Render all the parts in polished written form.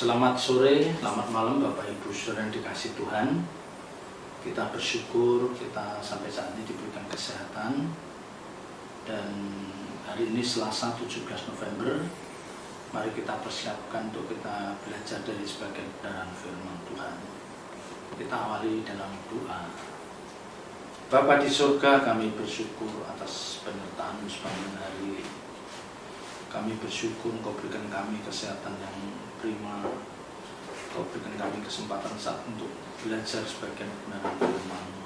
Selamat sore, selamat malam Bapak Ibu Saudara yang dikasihi Tuhan. Kita bersyukur kita sampai saat ini diberikan kesehatan. Dan hari ini Selasa 17 November. Mari kita persiapkan untuk kita belajar dari sebagian kebenaran firman Tuhan. Kita awali dalam doa. Bapa di surga, kami bersyukur atas penyertaan-Mu sepanjang hari. Kami bersyukur Engkau berikan kami kesehatan yang prima. Engkau berikan kami kesempatan saat untuk belajar sebagian kebenaran firman-Mu.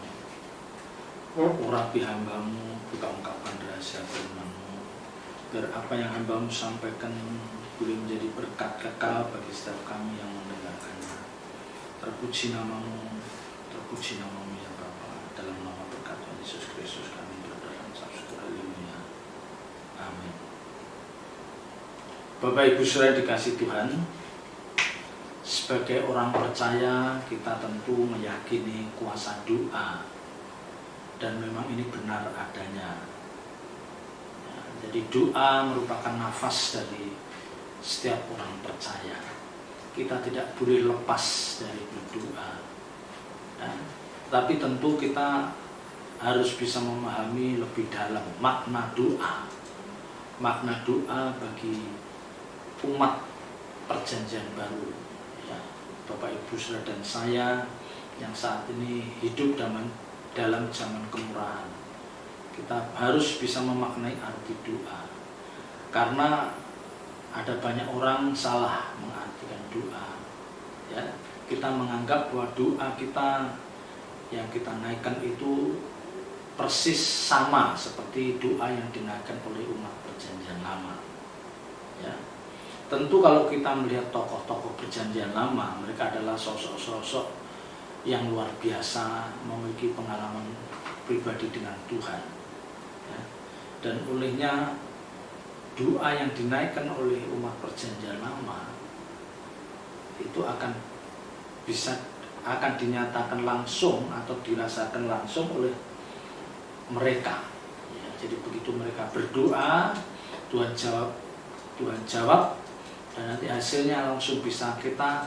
Urapi hamba-Mu, buka ungkapan rahasia firman-Mu, biar apa yang hamba-Mu sampaikan boleh menjadi berkat kekal bagi setiap kami yang mendengarkannya. Terpuji nama-Mu, terpuji nama-Mu ya Bapa. Dalam nama berkat Tuhan Yesus Kristus kami berdoa dan syukur. Haleluya. Amin. Bapak Ibu Saudara dikasihi Tuhan, sebagai orang percaya kita tentu meyakini kuasa doa dan memang ini benar adanya. Ya, jadi doa merupakan nafas dari setiap orang percaya. Kita tidak boleh lepas dari berdoa. Ya, tapi tentu kita harus bisa memahami lebih dalam makna doa. Makna doa bagi umat perjanjian baru, ya, Bapak Ibu Saudara dan saya yang saat ini hidup dalam zaman kemurahan. Kita harus bisa memaknai arti doa, karena ada banyak orang salah mengartikan doa. Ya, kita menganggap bahwa doa kita yang kita naikkan itu persis sama seperti doa yang dinaikkan oleh umat perjanjian lama. Ya. Tentu kalau kita melihat tokoh-tokoh perjanjian lama, mereka adalah sosok-sosok yang luar biasa, memiliki pengalaman pribadi dengan Tuhan. Ya. Dan olehnya doa yang dinaikkan oleh umat perjanjian lama itu akan dinyatakan langsung atau dirasakan langsung oleh mereka. Ya, jadi begitu mereka berdoa, Tuhan jawab. Dan nanti hasilnya langsung bisa kita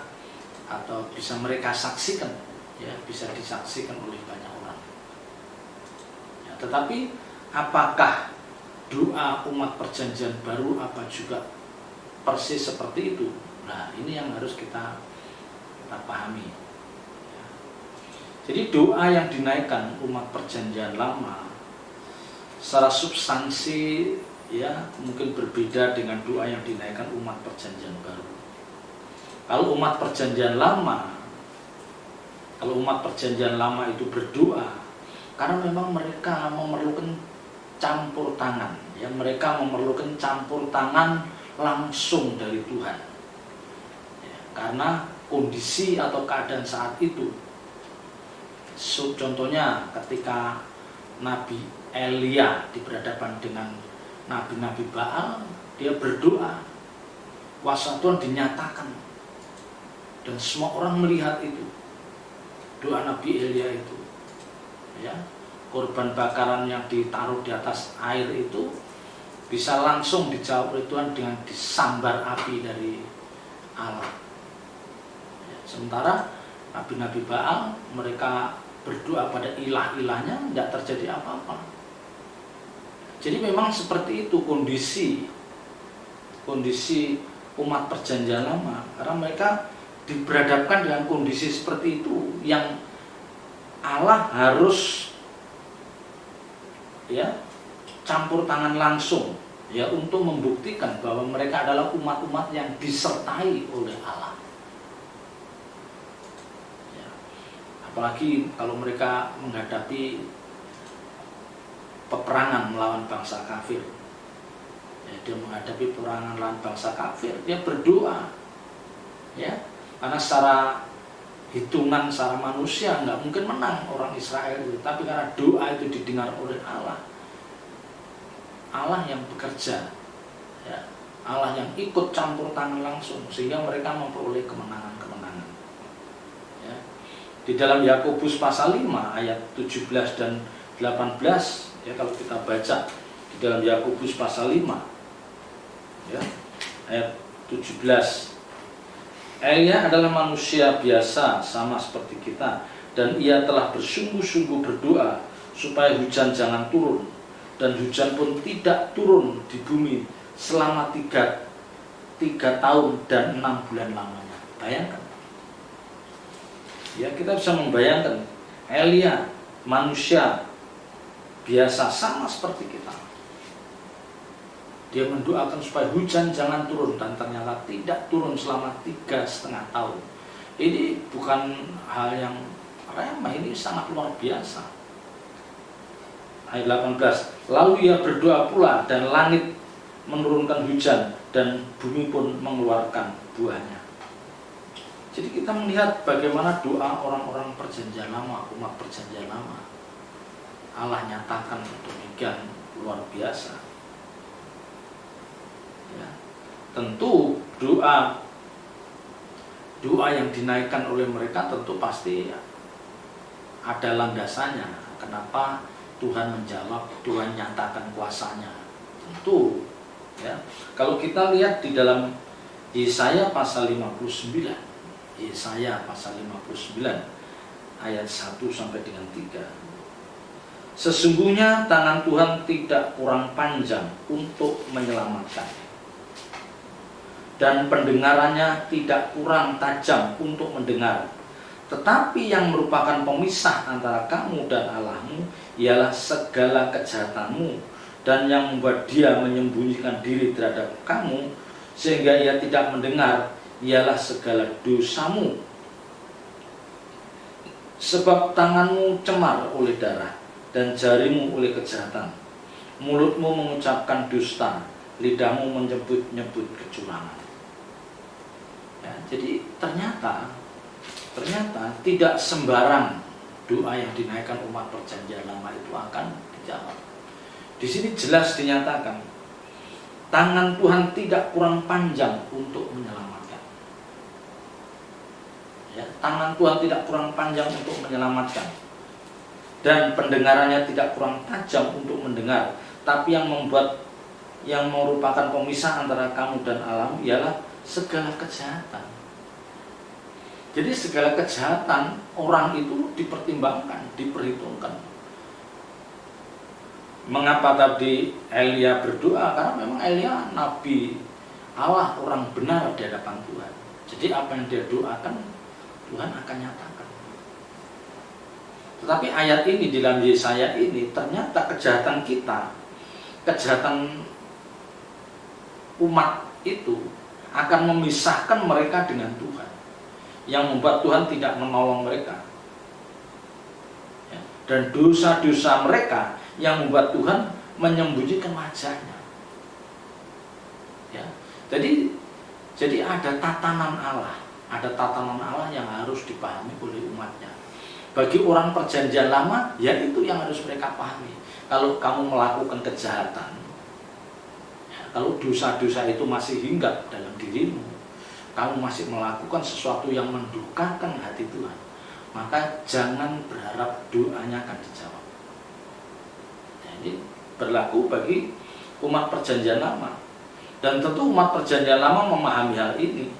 atau bisa mereka saksikan, ya, bisa disaksikan oleh banyak orang. Ya, tetapi apakah doa umat perjanjian baru apa juga persis seperti itu? Nah, ini yang harus kita pahami. Ya. Jadi doa yang dinaikkan umat perjanjian lama secara substansi, ya, mungkin berbeda dengan doa yang dinaikkan umat perjanjian baru. Kalau umat perjanjian lama itu berdoa karena memang mereka memerlukan campur tangan, ya, mereka memerlukan campur tangan langsung dari Tuhan. Ya, karena kondisi atau keadaan saat itu. Contohnya ketika Nabi Elia berhadapan dengan nabi-nabi Baal, dia berdoa, kuasa Tuhan dinyatakan, dan semua orang melihat itu, doa Nabi Elia itu, ya, korban bakaran yang ditaruh di atas air itu bisa langsung dijawab oleh Tuhan dengan disambar api dari Allah. Ya, sementara nabi-nabi Baal, mereka berdoa pada ilah-ilahnya, tidak terjadi apa-apa. Jadi memang seperti itu kondisi umat perjanjian lama, karena mereka diberhadapkan dengan kondisi seperti itu yang Allah harus, ya, campur tangan langsung, ya, untuk membuktikan bahwa mereka adalah umat-umat yang disertai oleh Allah. Ya. Apalagi kalau mereka menghadapi peperangan melawan bangsa kafir, ya, dia menghadapi peperangan melawan bangsa kafir, dia berdoa, ya, karena secara hitungan, secara manusia nggak mungkin menang orang Israel itu, tapi karena doa itu didengar oleh Allah, Allah yang bekerja, ya, Allah yang ikut campur tangan langsung sehingga mereka memperoleh kemenangan-kemenangan. Ya. Di dalam Yakobus pasal 5 ayat 17 dan 18, ya, kalau kita baca di dalam Yakobus pasal 5, ya, ayat 17 Elia adalah manusia biasa sama seperti kita, dan ia telah bersungguh-sungguh berdoa supaya hujan jangan turun, dan hujan pun tidak turun di bumi selama tiga tahun dan 6 bulan lamanya. Bayangkan. Ya, kita bisa membayangkan Elia manusia biasa sama seperti kita. Dia mendoakan supaya hujan jangan turun, dan ternyata tidak turun selama 3,5 tahun. Ini bukan hal yang remeh, ini sangat luar biasa. Ayat 18, lalu ia berdoa pula, dan langit menurunkan hujan, dan bumi pun mengeluarkan buahnya. Jadi kita melihat bagaimana doa orang-orang perjanjian lama, umat perjanjian lama, Allah nyatakan demikian luar biasa. Ya, tentu doa yang dinaikkan oleh mereka tentu pasti ada landasannya. Kenapa Tuhan menjawab, Tuhan nyatakan kuasanya? Tentu, ya. Kalau kita lihat di dalam Yesaya pasal 59, Yesaya pasal 59 ayat 1 sampai dengan 3. Sesungguhnya tangan Tuhan tidak kurang panjang untuk menyelamatkan, dan pendengarannya tidak kurang tajam untuk mendengar. Tetapi yang merupakan pemisah antara kamu dan Allahmu ialah segala kejahatanmu, dan yang membuat dia menyembunyikan diri terhadap kamu sehingga ia tidak mendengar ialah segala dosamu. Sebab tanganmu cemar oleh darah, dan jarimu oleh kejahatan. Mulutmu mengucapkan dusta, lidahmu menyebut-nyebut kecurangan. Ya, jadi ternyata tidak sembarang doa yang dinaikkan umat perjanjian lama itu akan dijawab. Di sini jelas dinyatakan, tangan Tuhan tidak kurang panjang untuk menyelamatkan. Ya, tangan Tuhan tidak kurang panjang untuk menyelamatkan, dan pendengarannya tidak kurang tajam untuk mendengar. Tapi yang merupakan pemisah antara kamu dan alam ialah segala kejahatan. Jadi segala kejahatan orang itu dipertimbangkan, diperhitungkan. Mengapa tadi Elia berdoa? Karena memang Elia nabi Allah, orang benar di hadapan Tuhan. Jadi apa yang dia doakan, Tuhan akan nyatakan. Tetapi ayat ini di dalam Yesaya ini, ternyata kejahatan kita, kejahatan umat itu akan memisahkan mereka dengan Tuhan, yang membuat Tuhan tidak menolong mereka. Dan dosa-dosa mereka yang membuat Tuhan menyembunyikan wajahnya. Ya, jadi ada tatanan Allah yang harus dipahami oleh umatnya. Bagi orang perjanjian lama, ya itu yang harus mereka pahami. Kalau kamu melakukan kejahatan, ya, kalau dosa-dosa itu masih hinggap dalam dirimu, kamu masih melakukan sesuatu yang mendukakan hati Tuhan, maka jangan berharap doanya akan dijawab. Jadi berlaku bagi umat perjanjian lama. Dan tentu umat perjanjian lama memahami hal ini.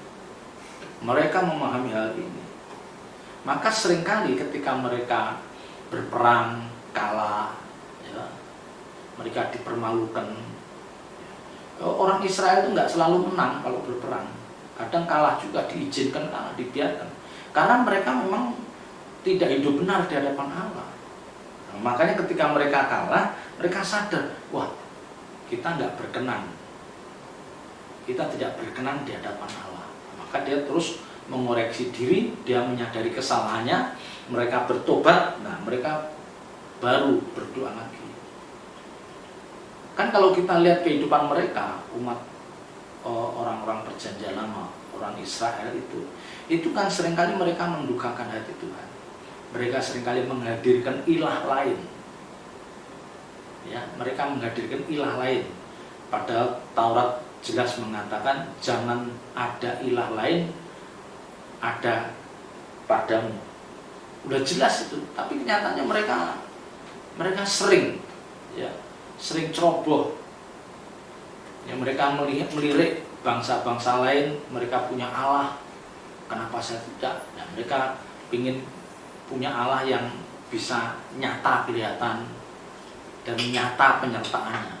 Mereka memahami hal ini. Maka seringkali ketika mereka berperang, kalah, ya, mereka dipermalukan. Orang Israel itu nggak selalu menang kalau berperang. Kadang kalah juga diizinkan, dibiarkan. Karena mereka memang tidak hidup benar di hadapan Allah. Nah, makanya ketika mereka kalah, mereka sadar, wah, kita nggak berkenan. Kita tidak berkenan di hadapan Allah. Maka dia terus mengoreksi diri, dia menyadari kesalahannya, mereka bertobat, nah mereka baru berdoa lagi. Kan kalau kita lihat kehidupan mereka, umat orang-orang perjanjian lama, orang Israel itu kan seringkali mereka mendukakan hati Tuhan. Mereka seringkali menghadirkan ilah lain. Ya, mereka menghadirkan ilah lain. Padahal Taurat jelas mengatakan jangan ada ilah lain ada padamu. Udah jelas itu, tapi kenyataannya mereka sering ceroboh. Ya, mereka melirik bangsa-bangsa lain, mereka punya Allah, Kenapa saya tidak? Nah, mereka ingin punya Allah yang bisa nyata kelihatan dan nyata penyertaannya.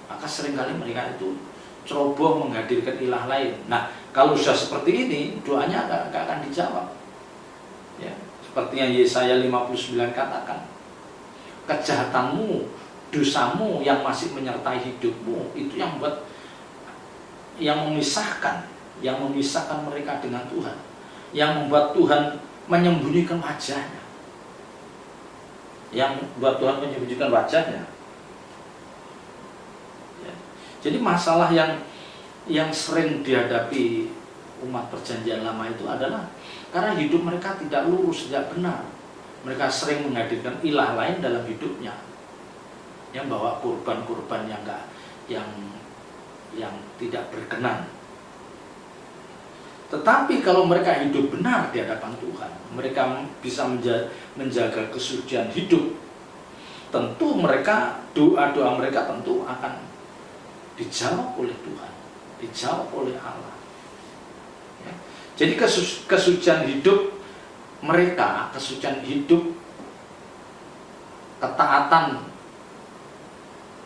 Maka seringkali mereka itu ceroboh menghadirkan ilah lain. Nah, kalau sudah seperti ini, doanya nggak akan dijawab. Ya, seperti yang Yesaya 59 katakan, kejahatanmu, dosamu yang masih menyertai hidupmu, itu yang memisahkan mereka dengan Tuhan, yang membuat Tuhan menyembunyikan wajahnya, Ya. Jadi masalah yang sering dihadapi umat perjanjian lama itu adalah karena hidup mereka tidak lurus, tidak benar. Mereka sering menghadirkan ilah lain dalam hidupnya, yang bawa kurban-kurban yang tidak berkenan. Tetapi kalau mereka hidup benar di hadapan Tuhan, mereka bisa menjaga kesucian hidup, tentu doa-doa mereka tentu akan dijawab oleh Tuhan, dijawab oleh Allah. Ya. Jadi kesucian hidup mereka, kesucian hidup, ketaatan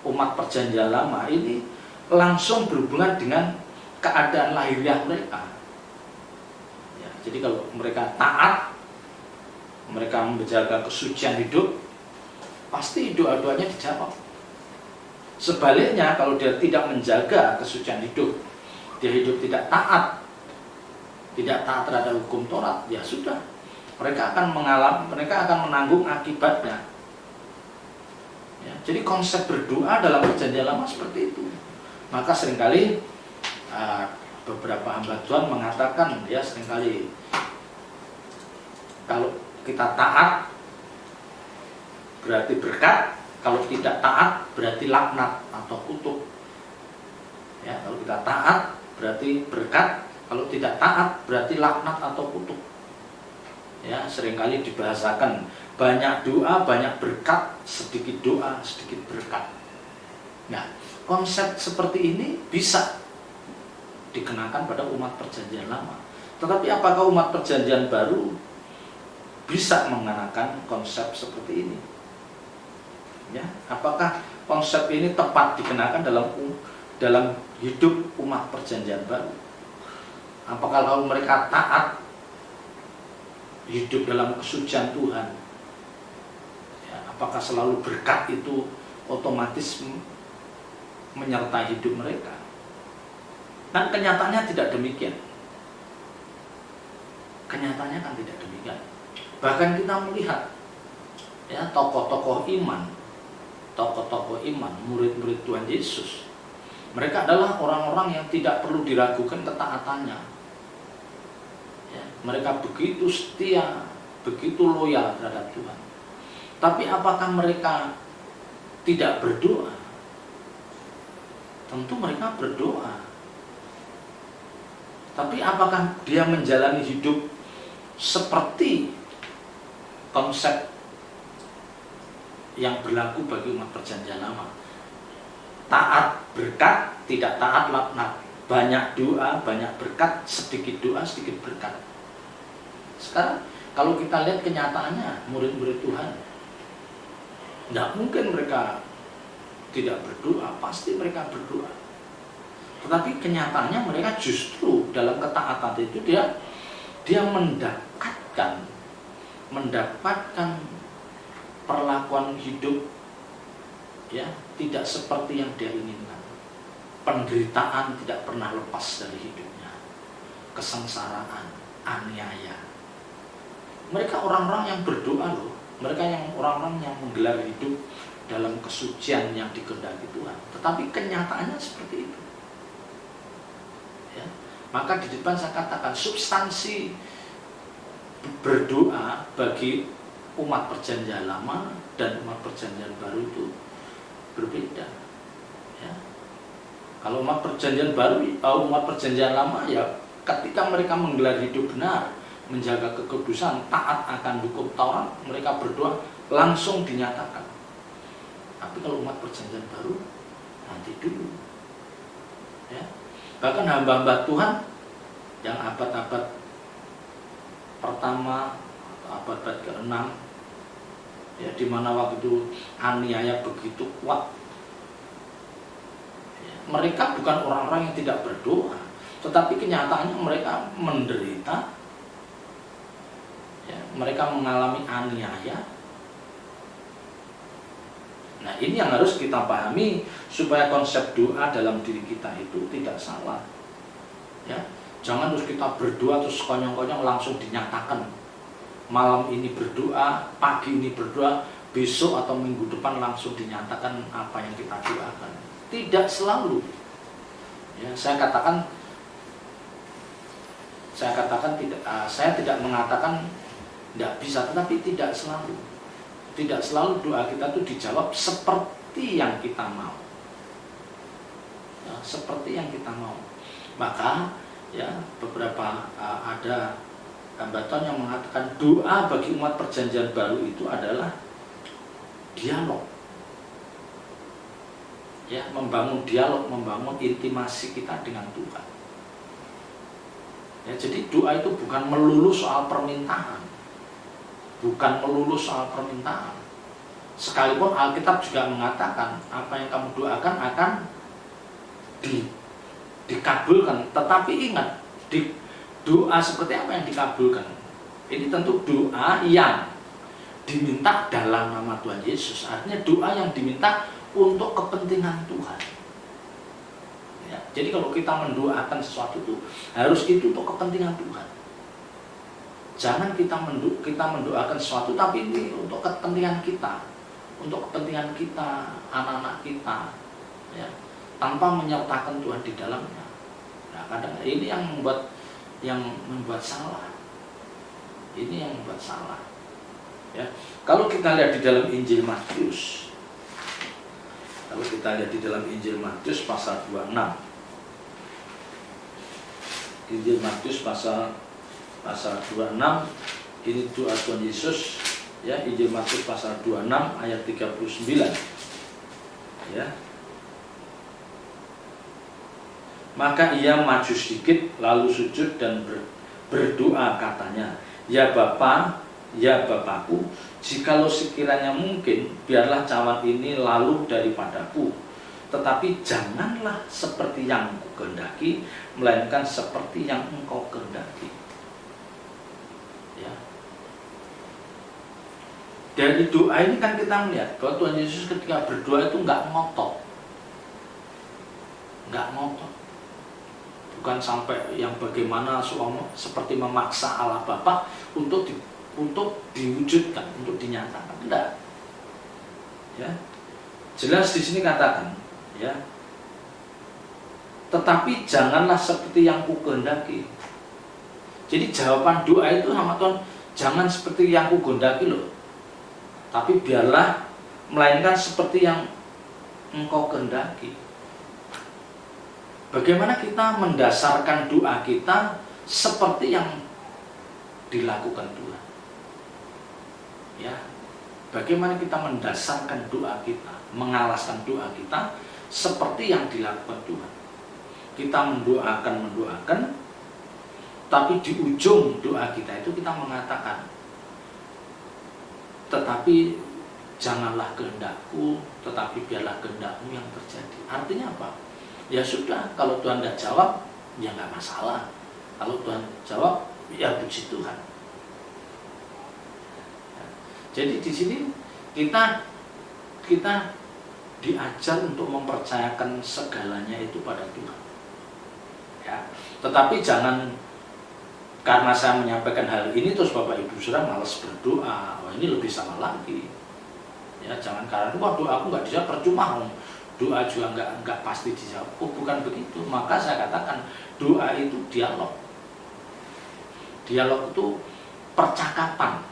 umat perjanjian lama ini langsung berhubungan dengan keadaan lahiriah mereka. Ya, jadi kalau mereka taat, mereka menjaga kesucian hidup, pasti doa-doanya dijawab. Sebaliknya, kalau dia tidak menjaga kesucian hidup, dia hidup tidak taat terhadap hukum Taurat, ya sudah, mereka akan menanggung akibatnya. Ya, jadi konsep berdoa dalam perjanjian lama seperti itu. Maka seringkali beberapa hamba Tuhan mengatakan, ya seringkali kalau kita taat berarti berkat, kalau tidak taat berarti laknat atau kutuk. Ya, kalau kita taat berarti berkat, kalau tidak taat berarti laknat atau kutuk. Ya, seringkali dibahasakan banyak doa, banyak berkat, sedikit doa, sedikit berkat. Nah, konsep seperti ini bisa dikenakan pada umat perjanjian lama. Tetapi apakah umat perjanjian baru bisa mengenakan konsep seperti ini? Ya, apakah konsep ini tepat dikenakan dalam hidup umat perjanjian baru? Apakah kalau mereka taat, hidup dalam kesucian Tuhan, ya, apakah selalu berkat itu otomatis menyertai hidup mereka? Dan kenyataannya tidak demikian. Kenyataannya kan tidak demikian. Bahkan kita melihat, ya, tokoh-tokoh iman, murid-murid Tuhan Yesus, mereka adalah orang-orang yang tidak perlu diragukan ketaatannya. Ya, mereka begitu setia, begitu loyal terhadap Tuhan. Tapi apakah mereka tidak berdoa? Tentu mereka berdoa. Tapi apakah dia menjalani hidup seperti konsep yang berlaku bagi umat perjanjian lama? Taat berkat, tidak taat laknat. Banyak doa, banyak berkat, sedikit doa, sedikit berkat. Sekarang kalau kita lihat kenyataannya, murid-murid Tuhan, tidak mungkin mereka tidak berdoa, pasti mereka berdoa. Tetapi kenyataannya mereka justru dalam ketaatan itu dia mendapatkan perlakuan hidup, ya, tidak seperti yang dia inginkan. Penderitaan tidak pernah lepas dari hidupnya, kesengsaraan, aniaya. Mereka orang-orang yang berdoa loh, mereka orang-orang yang menggelar hidup dalam kesucian yang dikehendaki Tuhan. Tetapi kenyataannya seperti itu. Ya. Maka di depan saya katakan substansi berdoa bagi umat perjanjian lama dan umat perjanjian baru itu berbeda. Ya. Kalau umat perjanjian baru, umat perjanjian lama, ya ketika mereka menggelar hidup benar, menjaga kekudusan, taat akan hukum Taurat, mereka berdoa langsung dinyatakan. Tapi kalau umat perjanjian baru, nanti dulu. Ya. Bahkan hamba-hamba Tuhan yang abad-abad pertama, abad-abad ke-6, ya, di mana waktu itu aniaya begitu kuat. Ya, mereka bukan orang-orang yang tidak berdoa, tetapi kenyataannya mereka menderita, ya, mereka mengalami aniaya. Nah, ini yang harus kita pahami supaya konsep doa dalam diri kita itu tidak salah. Ya, jangan terus kita berdoa terus konyong-konyong langsung dinyatakan. Malam ini berdoa, pagi ini berdoa, besok atau minggu depan langsung dinyatakan apa yang kita doakan. Tidak selalu. Ya, saya katakan tidak, saya tidak mengatakan tidak bisa, tetapi tidak selalu. Tidak selalu doa kita itu dijawab seperti yang kita mau. Ya, seperti yang kita mau. Maka ya beberapa ada hambatan yang mengatakan doa bagi umat perjanjian baru itu adalah dialog. Ya, membangun dialog, membangun intimasi kita dengan Tuhan. Ya, jadi doa itu bukan melulu soal permintaan. Bukan melulu soal permintaan. Sekalipun Alkitab juga mengatakan apa yang kamu doakan akan dikabulkan. Tetapi ingat, doa seperti apa yang dikabulkan? Ini tentu doa yang diminta dalam nama Tuhan Yesus. Artinya doa yang diminta untuk kepentingan Tuhan. Ya, jadi kalau kita mendoakan sesuatu itu harus itu untuk kepentingan Tuhan. Jangan kita mendoakan sesuatu tapi ini untuk kepentingan kita, untuk kepentingan kita, anak-anak kita, ya, tanpa menyertakan Tuhan di dalamnya. Nah, kadang ini yang membuat salah. Ini yang membuat salah. Ya, kalau kita lihat di dalam Injil Matius, pasal 26, Injil Matius pasal 26, ini doa Tuhan Yesus, ya, Injil Matius pasal 26 ayat 39, ya. Maka ia maju sedikit lalu sujud dan berdoa, katanya, ya Bapa, ya Bapakku, jikalau sekiranya mungkin, biarlah cawan ini lalu daripadaku, tetapi janganlah seperti yang Engkau kehendaki, melainkan seperti yang Engkau kehendaki. Ya. Dari doa ini kan kita melihat bahwa Tuhan Yesus ketika berdoa itu nggak ngotot, bukan sampai yang bagaimana seperti memaksa Allah Bapa untuk diwujudkan, untuk dinyatakan. Tidak. Ya. Jelas di sini katakan, ya. Tetapi janganlah seperti yang ku kehendaki. Jadi jawaban doa itu sama Tuhan, jangan seperti yang ku kehendaki loh. Tapi biarlah melainkan seperti yang Engkau kehendaki. Bagaimana kita mendasarkan doa kita seperti yang dilakukan Tuhan? Ya, bagaimana kita mendasarkan doa kita, mengalaskan doa kita seperti yang dilakukan Tuhan? Kita mendoakan, tapi di ujung doa kita itu kita mengatakan, tetapi janganlah kehendakku, tetapi biarlah kehendakmu yang terjadi. Artinya apa? Ya sudah, kalau Tuhan tidak jawab, ya nggak masalah. Kalau Tuhan jawab, ya puji Tuhan. Jadi di sini kita diajar untuk mempercayakan segalanya itu pada Tuhan. Ya, tetapi jangan karena saya menyampaikan hal ini terus Bapak Ibu Saudara malas berdoa. Wah, ini lebih salah lagi. Ya, jangan karena doa aku nggak dijawab, percuma. Doa juga nggak pasti dijawab. Oh, bukan begitu. Maka saya katakan doa itu dialog. Dialog itu percakapan.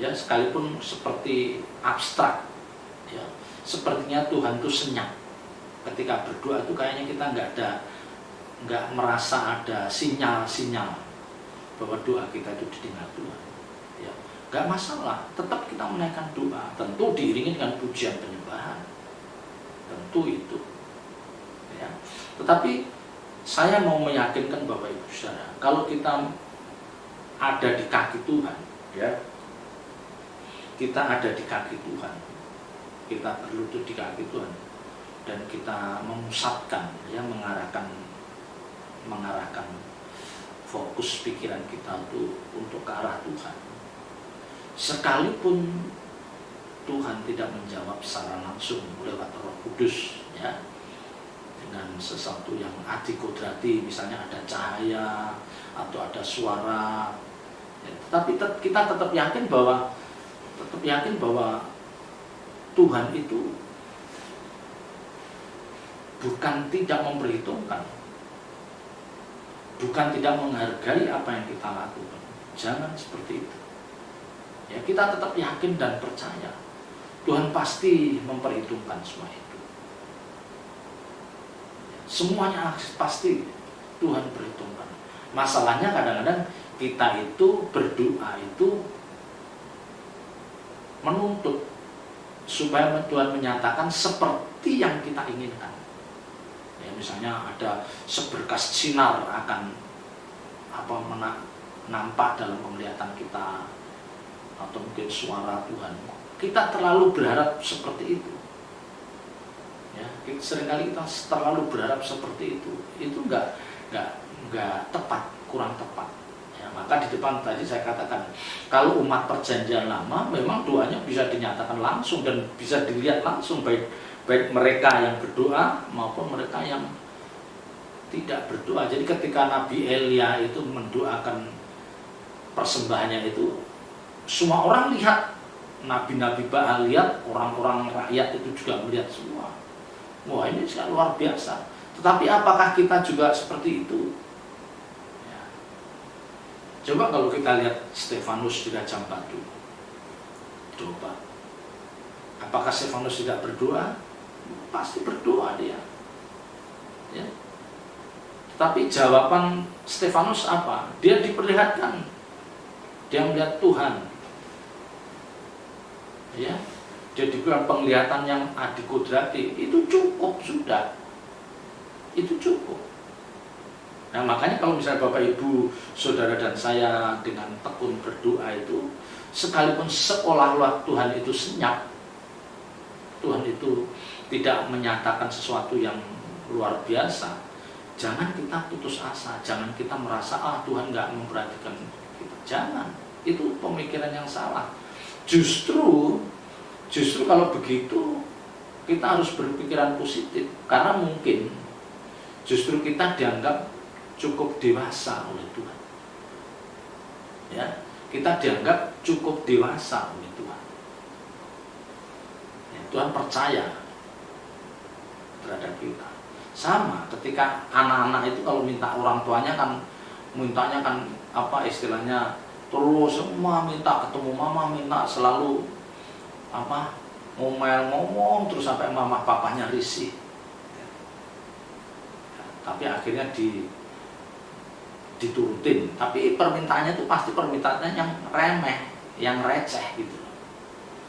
Ya, sekalipun seperti abstrak. Ya, sepertinya Tuhan itu senyap. Ketika berdoa itu kayaknya kita nggak merasa ada sinyal-sinyal bahwa doa kita itu didengar Tuhan. Ya, nggak masalah. Tetap kita menaikkan doa. Tentu diiringi dengan pujian penyembahan. Tentu itu, ya. Tetapi Saya mau meyakinkan Bapak Ibu Saudara, kalau kita ada di kaki Tuhan, ya, kita ada di kaki Tuhan, kita berlutut di kaki Tuhan, dan kita memusatkan, ya, mengarahkan fokus pikiran kita itu untuk ke arah Tuhan. Sekalipun Tuhan tidak menjawab secara langsung lewat Roh Kudus, ya, dengan sesuatu yang adikodrati, misalnya ada cahaya atau ada suara, ya, tetapi kita tetap yakin bahwa Tuhan itu bukan tidak memperhitungkan, bukan tidak menghargai apa yang kita lakukan. Jangan seperti itu. Ya, kita tetap yakin dan percaya Tuhan pasti memperhitungkan semua itu. Semuanya pasti Tuhan perhitungkan. Masalahnya kadang-kadang kita itu berdoa itu menuntut supaya Tuhan menyatakan seperti yang kita inginkan. Ya, misalnya ada seberkas sinar akan nampak dalam penglihatan kita, atau mungkin suara Tuhan. Kita terlalu berharap seperti itu. Ya, seringkali kita terlalu berharap seperti itu. Itu enggak tepat, kurang tepat. Ya, maka di depan tadi saya katakan, kalau umat perjanjian lama memang doanya bisa dinyatakan langsung dan bisa dilihat langsung, baik mereka yang berdoa maupun mereka yang tidak berdoa. Jadi ketika Nabi Elia itu mendoakan persembahannya itu, semua orang lihat, nabi-nabi Baal lihat, orang-orang rakyat itu juga melihat semua. Wah, ini sangat luar biasa. Tetapi apakah kita juga seperti itu? Ya. Coba kalau kita lihat Stefanus di Rajam Batu, coba, apakah Stefanus tidak berdoa? Pasti berdoa dia. Ya. Tapi jawaban Stefanus apa? Dia diperlihatkan, dia melihat Tuhan. Ya, dia diberikan penglihatan yang adikodrati, itu cukup sudah, itu cukup. Nah, makanya kalau misalnya Bapak Ibu, Saudara dan saya dengan tekun berdoa itu, sekalipun seolah-olah Tuhan itu senyap, Tuhan itu tidak menyatakan sesuatu yang luar biasa, jangan kita putus asa, jangan kita merasa Tuhan nggak memperhatikan kita. Jangan, itu pemikiran yang salah. Justru kalau begitu kita harus berpikiran positif, karena mungkin justru kita dianggap cukup dewasa oleh Tuhan. Ya, kita dianggap cukup dewasa oleh Tuhan. Ya, Tuhan percaya terhadap kita. Sama ketika anak-anak itu kalau minta orang tuanya kan mintanya kan apa istilahnya, terus semua minta ketemu mama, minta selalu ngomong terus sampai mama papanya risih. Tapi akhirnya diturutin. Tapi permintaannya itu pasti permintaannya yang remeh, yang receh gitu.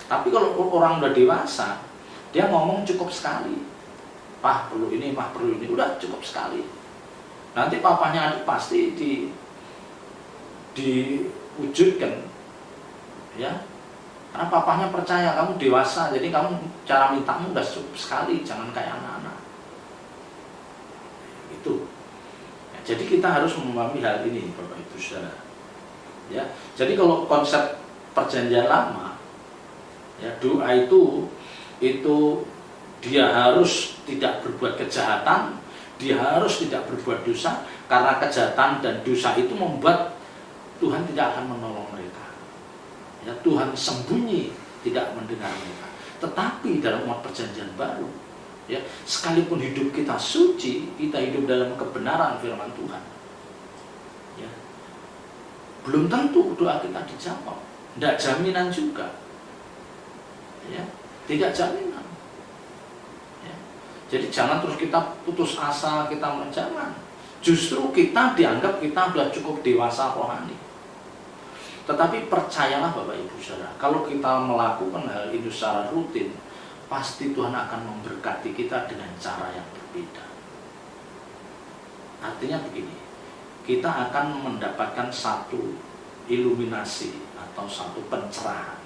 Tapi kalau orang udah dewasa, dia ngomong cukup sekali. Pah perlu ini, mah perlu ini, udah cukup sekali. Nanti papanya pasti diwujudkan, ya, karena papanya percaya kamu dewasa, jadi kamu cara mintamu udah cukup sekali, jangan kayak anak-anak itu. Ya, jadi kita harus memahami hal ini, Bapak Ibu Saudara. Ya, jadi kalau konsep perjanjian lama, ya, doa itu dia harus tidak berbuat kejahatan, dia harus tidak berbuat dosa, karena kejahatan dan dosa itu membuat Tuhan tidak akan menolong mereka. Ya, Tuhan sembunyi, tidak mendengar mereka. Tetapi dalam umat perjanjian baru, ya, sekalipun hidup kita suci, kita hidup dalam kebenaran firman Tuhan, ya, belum tentu doa kita dijawab. Tidak jaminan juga, ya, tidak jaminan. Ya. Jadi jangan terus kita putus asa, kita jangan. Justru kita dianggap kita sudah cukup dewasa rohani. Tetapi percayalah Bapak Ibu Saudara, kalau kita melakukan hal itu secara rutin, pasti Tuhan akan memberkati kita dengan cara yang berbeda. Artinya begini, kita akan mendapatkan satu iluminasi atau satu pencerahan.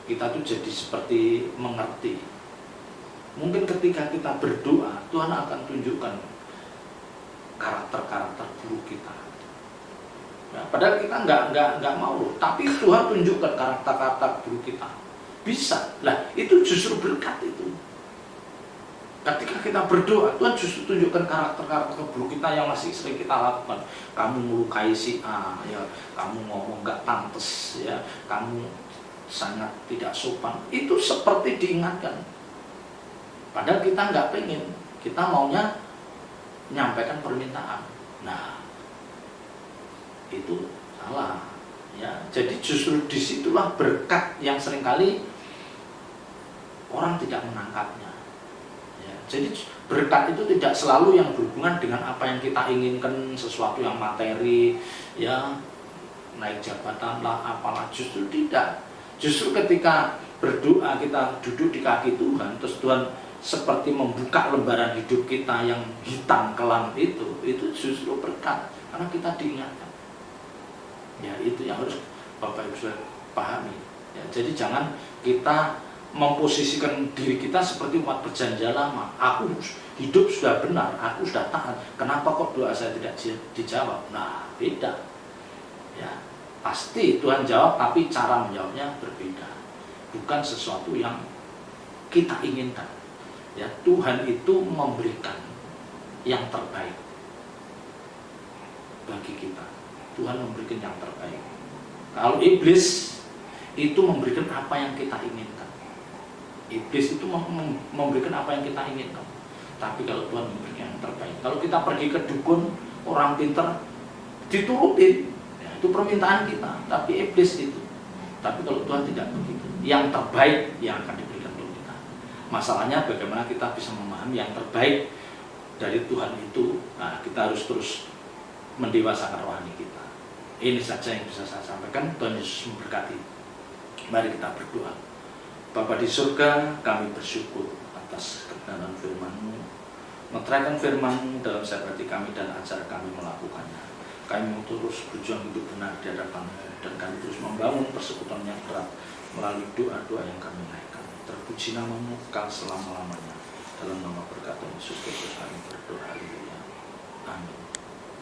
Kita tuh jadi seperti mengerti. Mungkin ketika kita berdoa, Tuhan akan tunjukkan karakter-karakter buruk kita. Ya, padahal kita nggak mau, tapi Tuhan tunjukkan karakter-karakter buruk kita. Bisa, lah itu justru berkat itu. Ketika kita berdoa, Tuhan justru tunjukkan karakter-karakter buruk kita yang masih sering kita lakukan. Kamu melukai si A, ya, kamu ngomong nggak pantas, ya, kamu sangat tidak sopan. Itu seperti diingatkan. Padahal kita nggak pengen, kita maunya menyampaikan permintaan. Nah, itu salah. Ya, jadi justru disitulah berkat yang seringkali orang tidak menangkapnya. Jadi berkat itu tidak selalu yang berhubungan dengan apa yang kita inginkan, sesuatu yang materi, ya, naik jabatan lah, apalah, justru tidak. Justru ketika berdoa kita duduk di kaki Tuhan, terus Tuhan seperti membuka lembaran hidup kita yang hitam kelam itu justru berkat, karena kita diingatkan. Ya, itu yang harus Bapak Ibu Saudara pahami. Ya, jadi jangan kita memposisikan diri kita seperti umat perjanjian lama. Aku hidup sudah benar, aku sudah taat. Kenapa kok doa saya tidak dijawab? Nah, beda. Ya, pasti Tuhan jawab, tapi cara menjawabnya berbeda. Bukan sesuatu yang kita inginkan. Ya, Tuhan itu memberikan yang terbaik bagi kita. Tuhan memberikan yang terbaik. Kalau iblis itu memberikan apa yang kita inginkan. Iblis itu memberikan apa yang kita inginkan. Tapi kalau Tuhan memberikan yang terbaik. Kalau kita pergi ke dukun, orang pintar, diturutin, ya, itu permintaan kita. Tapi iblis itu. Tapi kalau Tuhan tidak begitu. Yang terbaik yang akan diberikan untuk kita. Masalahnya bagaimana kita bisa memahami yang terbaik dari Tuhan itu. Nah, kita harus terus mendewasakan rohani kita. Ini saja yang bisa saya sampaikan. Tuhan Yesus memberkati. Mari kita berdoa. Bapa di surga, kami bersyukur atas kebenaran firman-Mu. Meteraikan firman-Mu dalam setiap hati kami dan ajar kami melakukannya. Kami mau terus berjuang hidup benar di hadapan-Mu, dan kami terus membangun persekutuan yang erat melalui doa-doa yang kami naikkan. Terpuji nama-Mu kekal selama-lamanya. Dalam nama berkat Tuhan Yesus Kristus kami berdoa. Haleluya. Amin.